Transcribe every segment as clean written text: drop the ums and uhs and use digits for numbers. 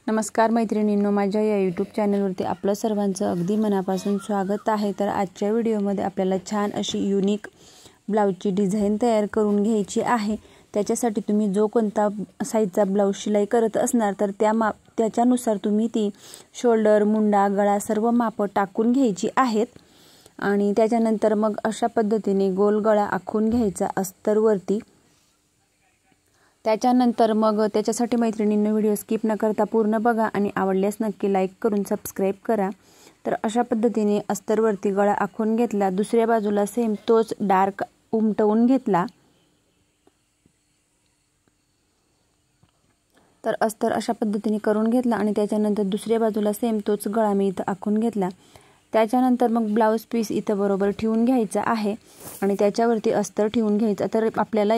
नमस्कार मैत्रिणींनो, माझ्या या यूट्यूब चॅनलवरती आपलं सर्वांचं अगदी मनापासून स्वागत आहे। तर आजच्या व्हिडिओमध्ये आपल्याला छान अशी युनिक ब्लाऊजची डिझाइन तयार करून घ्यायची आहे। त्याच्यासाठी तुम्ही जो कोणता साईजचा ब्लाऊज शिलाई करत असणार तर त्याच्यानुसार तुम्ही ती शोल्डर, मुंडा, गळा सर्व माप टाकून घ्यायची आहेत। आणि त्याच्यानंतर मग अशा पद्धतीने गोल गळा आखून घ्यायचा अस्तरवरती। त्याच्यानंतर मग त्याच्यासाठी मैत्रिणींनो व्हिडिओ स्किप न करता पूर्ण बघा आणि आवडल्यास नक्की लाईक करून सबस्क्राइब करा। तर अशा पद्धतीने अस्तरवरती गळा आखून घेतला। दुसऱ्या बाजूला सेम तोच डार्क उमटवून घेतला। तर अस्तर अशा पद्धतीने करून घेतला आणि त्याच्यानंतर दुसऱ्या बाजूला सेम तोच गळा मी इथं आखून घेतला। त्याच्यानंतर मग ब्लाऊज पीस इथं बरोबर ठेवून घ्यायचा आहे आणि त्याच्यावरती अस्तर ठेवून घ्यायचा। तर आपल्याला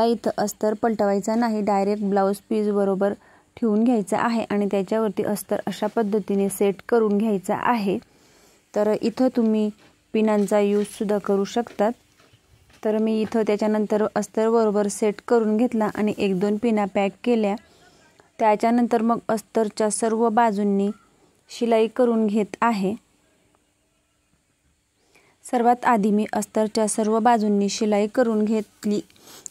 इथं अस्तर पलटवायचा नाही, डायरेक्ट ब्लाऊज पीस बरोबर ठेवून घ्यायचा आहे आणि त्याच्यावरती अस्तर अशा पद्धतीने सेट करून घ्यायचा आहे। तर इथं तुम्ही पिनांचा यूज सुद्धा करू शकतात। तर मी इथं त्याच्यानंतर अस्तर बरोबर सेट करून घेतला आणि 1-2 पिना पॅक केल्या। त्याच्यानंतर मग अस्तरच्या सर्व बाजूंनी शिलाई करून घेत आहे। सर्वात आधी मी अस्तरच्या सर्व बाजूंनी शिलाई करून घेतली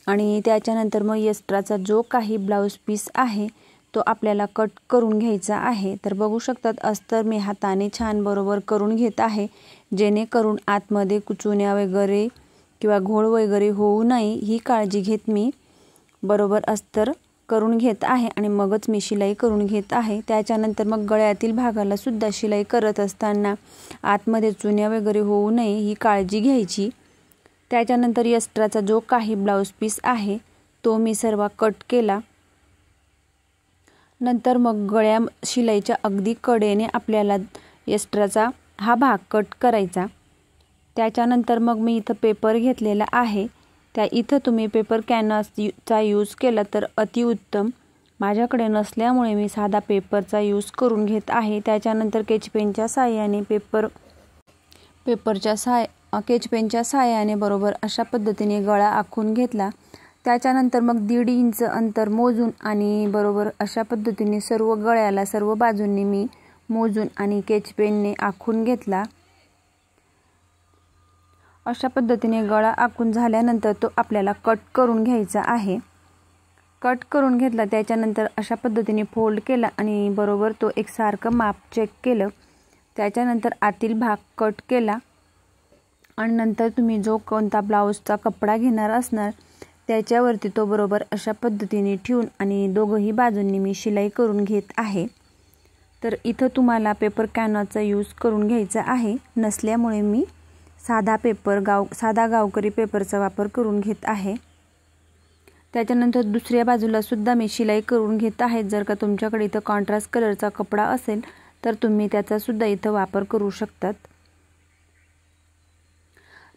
आणि त्याच्यानंतर मग एक्स्ट्राचा जो काही ब्लाऊज पीस आहे तो आपल्याला कट करून घ्यायचा आहे। तर बघू शकतात अस्तर मी हाताने छान बरोबर करून घेत आहे, जेणेकरून आतमध्ये कुचुण्या वगैरे किंवा घोळ वगैरे होऊ नये ही काळजी घेत मी बरोबर अस्तर करून घेत आहे आणि मगच मी शिलाई करून घेत आहे। त्याच्यानंतर मग गळ्यातील भागाला सुद्धा शिलाई करत असताना आतमध्ये चुन्या वगैरे होऊ नये ही काळजी घ्यायची। त्याच्यानंतर एक्स्ट्राचा जो काही ब्लाऊज पीस आहे तो मी सर्व कट केला। नंतर मग गळ्या शिलाईच्या अगदी कडेने आपल्याला एक्स्ट्राचा हा भाग कट करायचा। त्याच्यानंतर मग मी इथं पेपर घेतलेला आहे, त्या इथं तुम्ही पेपर कॅनव्हासचा यूज केला तर अतिउत्तम। माझ्याकडे नसल्यामुळे मी साधा पेपरचा यूज करून घेत आहे। त्याच्यानंतर केचपेनच्या साहाय्याने केचपेनच्या साहाय्याने बरोबर अशा पद्धतीने गळा आखून घेतला। त्याच्यानंतर मग 1.5 इंच अंतर मोजून आणि बरोबर अशा पद्धतीने सर्व गळ्याला सर्व बाजूंनी मी मोजून आणि केचपेनने आखून घेतला। अशा पद्धतीने गळा आखून झाल्यानंतर तो आपल्याला कट करून घ्यायचा आहे। कट करून घेतला त्याच्यानंतर अशा पद्धतीने फोल्ड केला आणि बरोबर तो एकसारखं माप चेक केलं। त्याच्यानंतर आतील भाग कट केला आणि नंतर तुम्ही जो कोणता ब्लाऊजचा कपडा घेणार असणार त्याच्यावरती तो बरोबर अशा पद्धतीने ठेवून आणि दोघही बाजूंनी मी शिलाई करून घेत आहे। तर इथं तुम्हाला पेपर कॅनव्हासचा यूज करून घ्यायचा आहे, नसल्यामुळे मी साधा गावकरी पेपरचा वापर करून घेत आहे। त्याच्यानंतर दुसऱ्या बाजूला सुद्धा मी शिलाई करून घेत आहे। जर का तुमच्याकडे इथं कॉन्ट्रास्ट कलरचा कपडा असेल तर तुम्ही त्याचा सुद्धा इथं वापर करू शकतात।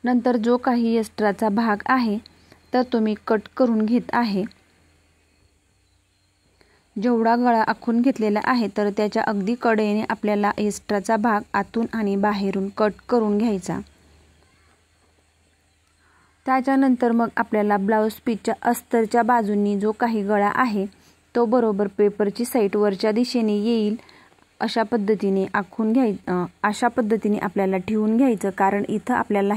नंतर जो काही एक्स्ट्राचा भाग आहे तर तो मी कट करून घेत आहे। जेवढा गळा आखून घेतलेला आहे तर त्याच्या अगदी कडेने आपल्याला एक्स्ट्राचा भाग आतून आणि बाहेरून कट करून घ्यायचा। त्याच्यानंतर मग आपल्याला ब्लाऊज पीसच्या अस्तरच्या बाजूंनी जो काही गळा आहे तो बरोबर पेपरची साईड वरच्या दिशेने येईल अशा पद्धतीने अशा पद्धतीने आपल्याला ठेवून घ्यायचं। कारण इथं आपल्याला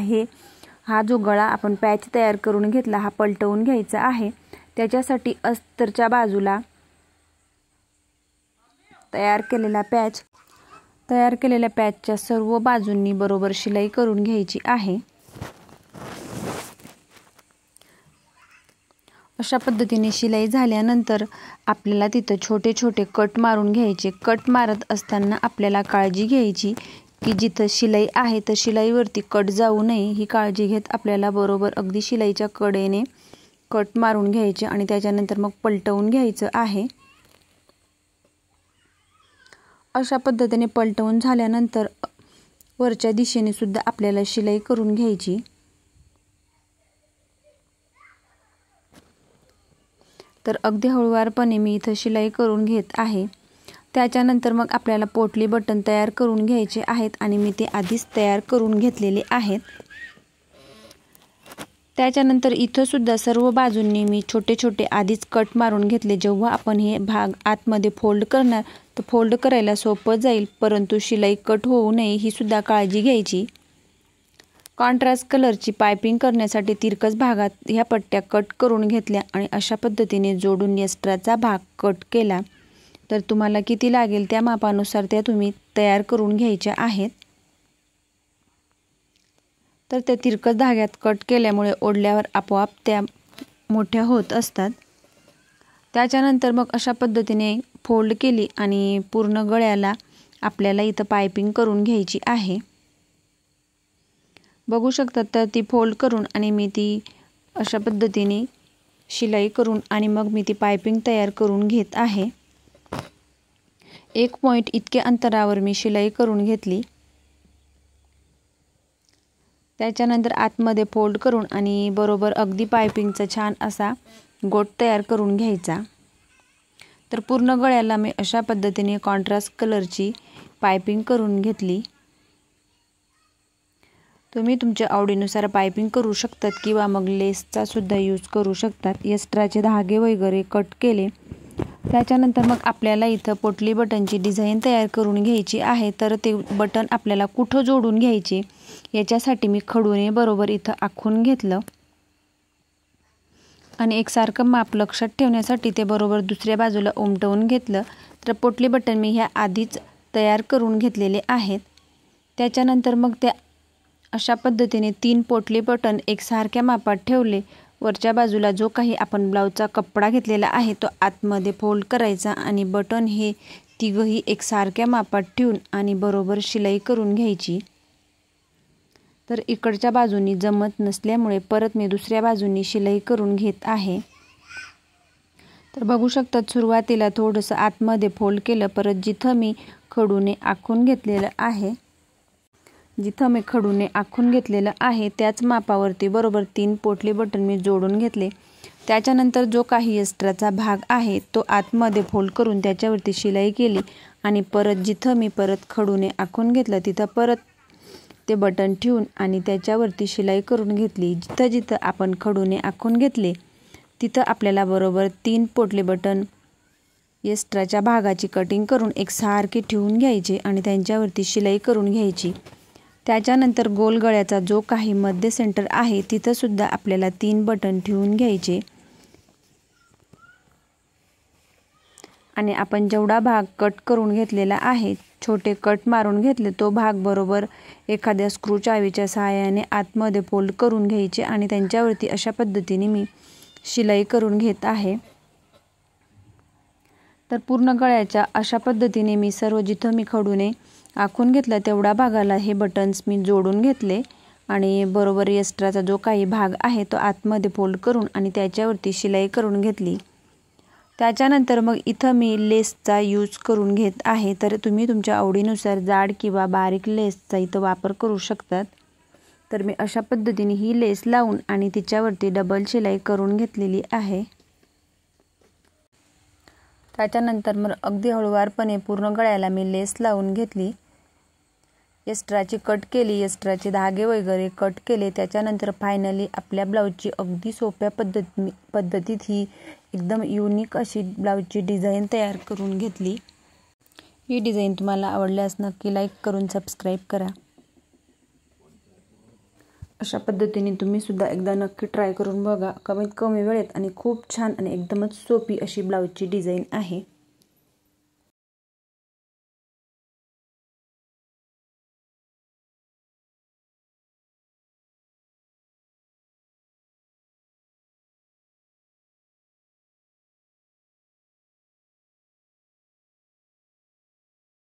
हा जो गळा आपण पॅच तयार करून घेतला हा पलटवून घ्यायचा आहे। त्याच्यासाठी अस्तरच्या बाजूला तयार केलेल्या पॅचच्या सर्व बाजूंनी बरोबर शिलाई करून घ्यायची आहे। अशा पद्धतीने शिलाई झाल्यानंतर आपल्याला तिथं छोटे छोटे कट मारून घ्यायचे। कट मारत असताना आपल्याला काळजी घ्यायची की जिथं शिलाई आहे तर शिलाईवरती कट जाऊ नये ही काळजी घेत आपल्याला बरोबर अगदी शिलाईच्या कडेने कट मारून घ्यायचे आणि त्याच्यानंतर मग पलटवून घ्यायचं आहे। अशा पद्धतीने पलटवून झाल्यानंतर वरच्या दिशेने सुद्धा आपल्याला शिलाई करून घ्यायची। तर अगदी हळूवारपणे मी इथं शिलाई करून घेत आहे। त्याच्यानंतर मग आपल्याला पोटली बटन तयार करून घ्यायचे आहेत आणि मी ते आधीच तयार करून घेतलेले आहेत। त्याच्यानंतर इथं सुद्धा सर्व बाजूंनी मी छोटे छोटे आधीच कट मारून घेतले। जेव्हा आपण हे भाग आतमध्ये फोल्ड करणार तर फोल्ड करायला सोपं जाईल, परंतु शिलाई कट होऊ नये ही सुद्धा काळजी घ्यायची। कॉन्ट्रास्ट कलरची पायपिंग करण्यासाठी तिरकस भागात ह्या पट्ट्या कट करून घेतल्या आणि अशा पद्धतीने जोडून एक्स्ट्राचा भाग कट केला। तर तुम्हाला किती लागेल त्या मापानुसार त्या तुम्ही तयार करून घ्यायच्या आहेत। तर त्या तिरकस धाग्यात कट केल्यामुळे ओढल्यावर आपोआप त्या मोठ्या होत असतात। त्याच्यानंतर मग अशा पद्धतीने फोल्ड केली आणि पूर्ण गळ्याला आपल्याला इथं पायपिंग करून घ्यायची आहे। बघू शकता तर ती फोल्ड करून आणि मी ती अशा पद्धतीने शिलाई करून आणि मग मी ती पायपिंग तयार करून घेत आहे। 1 पॉइंट इतके अंतरावर मी शिलाई करून घेतली। त्याच्यानंतर आतमध्ये फोल्ड करून आणि बरोबर अगदी पायपिंगचा छान असा गोट तयार करून घ्यायचा। तर पूर्ण गळ्याला मी अशा पद्धतीने कॉन्ट्रास्ट कलरची पायपिंग करून घेतली। तुम्ही तुमच्या आवडीनुसार पायपिंग करू शकतात किंवा मग लेसचा सुद्धा यूज करू शकतात। एक्स्ट्राचे धागे वगैरे कट केले। त्याच्यानंतर मग आपल्याला इथं पोटली बटनची डिझाईन तयार करून घ्यायची आहे। तर ते बटन आपल्याला कुठं जोडून घ्यायचे याच्यासाठी मी खडूने बरोबर इथं आखून घेतलं आणि एकसारखं माप लक्षात ठेवण्यासाठी ते बरोबर दुसऱ्या बाजूला उमटवून घेतलं। तर पोटली बटन मी ह्या आधीच तयार करून घेतलेले आहेत। त्याच्यानंतर मग त्या अशा पद्धतीने 3 पोटली बटन एकसारख्या मापात ठेवले। वरच्या बाजूला जो काही आपण ब्लाउजचा कपडा घेतलेला आहे तो आतमध्ये फोल्ड करायचा आणि बटन हे तिघही एकसारख्या मापात ठेवून आणि बरोबर शिलाई करून घ्यायची। तर इकडच्या बाजूनी जमत नसल्यामुळे परत मी दुसऱ्या बाजूनी शिलाई करून घेत आहे। तर बघू शकता सुरुवातीला थोडंसं आतमध्ये फोल्ड केलं, परत जिथं मी खडूने आखून घेतलेलं आहे त्याच मापावरती बरोबर 3 पोटली बटन मी जोडून घेतले। त्याच्यानंतर जो काही एक्स्ट्राचा भाग आहे तो आतमध्ये फोल्ड करून त्याच्यावरती शिलाई केली आणि परत जिथं मी परत खडूने आखून घेतलं तिथं परत ते बटन ठेवून आणि त्याच्यावरती शिलाई करून घेतली। जिथं जिथं आपण खडूने आखून घेतले तिथं आपल्याला बरोबर 3 पोटली बटन एक्स्ट्राच्या भागाची कटिंग करून एकसारखे ठेवून घ्यायचे आणि त्यांच्यावरती शिलाई करून घ्यायची। त्याच्यानंतर गोल गळ्याचा जो काही मध्य सेंटर आहे तिथं सुद्धा आपल्याला 3 बटन ठेवून घ्यायचे आणि आपण जेवढा भाग कट करून घेतलेला आहे, छोटे कट मारून घेतले, तो भाग बरोबर एखाद्या स्क्रू चावीच्या सहाय्याने आतमध्ये फोल्ड करून घ्यायचे आणि त्यांच्यावरती अशा पद्धतीने मी शिलाई करून घेत आहे। तर पूर्ण गळ्याच्या अशा पद्धतीने मी सर्व जिथं मी खडूने आखून घेतला तेवढा भागाला हे बटन्स मी जोडून घेतले आणि बरोबर एक्स्ट्राचा जो काही भाग आहे तो आतमध्ये फोल्ड करून आणि त्याच्यावरती शिलाई करून घेतली। त्याच्यानंतर मग इथं मी लेसचा यूज करून घेत आहे। तर तुम्ही तुमच्या आवडीनुसार जाड किंवा बारीक लेसचा इथं वापर करू शकतात। तर मी अशा पद्धतीने ही लेस लावून आणि तिच्यावरती डबल शिलाई करून घेतलेली आहे। त्याच्यानंतर मग अगदी हळूवारपणे पूर्ण गळ्याला मी लेस लावून घेतली, एक्स्ट्राची कट केली, एक्स्ट्राचे धागे वगैरे कट केले। त्याच्यानंतर फायनली आपल्या ब्लाऊजची अगदी सोप्या पद्धतीत ही एकदम युनिक अशी ब्लाऊजची डिझाईन तयार करून घेतली। ही डिझाईन तुम्हाला आवडल्यास नक्की लाईक करून सबस्क्राईब करा। अशा पद्धतीने तुम्ही सुद्धा एकदा नक्की ट्राय करून बघा। कमीत कमी वेळेत आणि खूप छान आणि एकदमच सोपी अशी ब्लाऊजची डिझाईन आहे।